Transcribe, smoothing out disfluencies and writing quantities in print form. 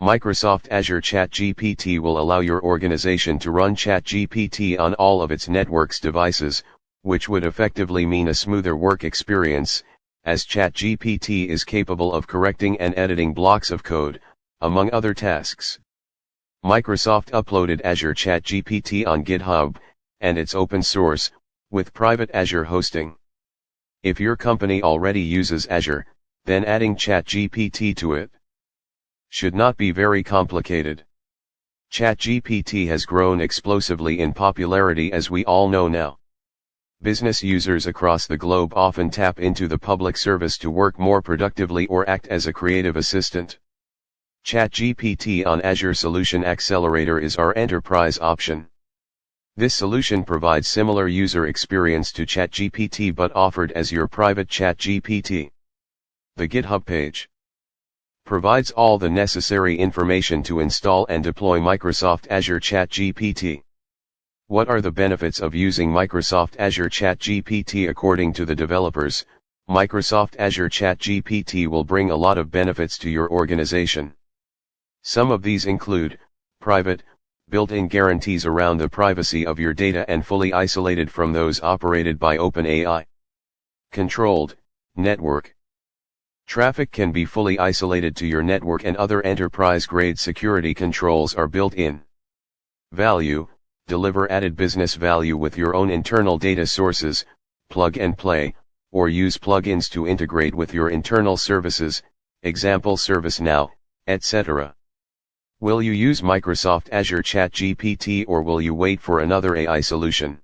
Microsoft Azure ChatGPT will allow your organization to run ChatGPT on all of its network's devices, which would effectively mean a smoother work experience, as ChatGPT is capable of correcting and editing blocks of code, among other tasks. Microsoft uploaded Azure ChatGPT on GitHub, and it's open source, with private Azure hosting. If your company already uses Azure, then adding ChatGPT to it should not be very complicated. ChatGPT has grown explosively in popularity, as we all know now. Business users across the globe often tap into the public service to work more productively or act as a creative assistant. ChatGPT on Azure Solution Accelerator is our enterprise option. This solution provides similar user experience to ChatGPT but offered as your private ChatGPT. The GitHub page provides all the necessary information to install and deploy Microsoft Azure ChatGPT. What are the benefits of using Microsoft Azure ChatGPT? According to the developers, Microsoft Azure ChatGPT will bring a lot of benefits to your organization. Some of these include private, built-in guarantees around the privacy of your data and fully isolated from those operated by OpenAI. Controlled network traffic can be fully isolated to your network, and other enterprise-grade security controls are built in. Value: deliver added business value with your own internal data sources, plug and play, or use plugins to integrate with your internal services, example ServiceNow, etc. Will you use Microsoft Azure ChatGPT, or will you wait for another AI solution?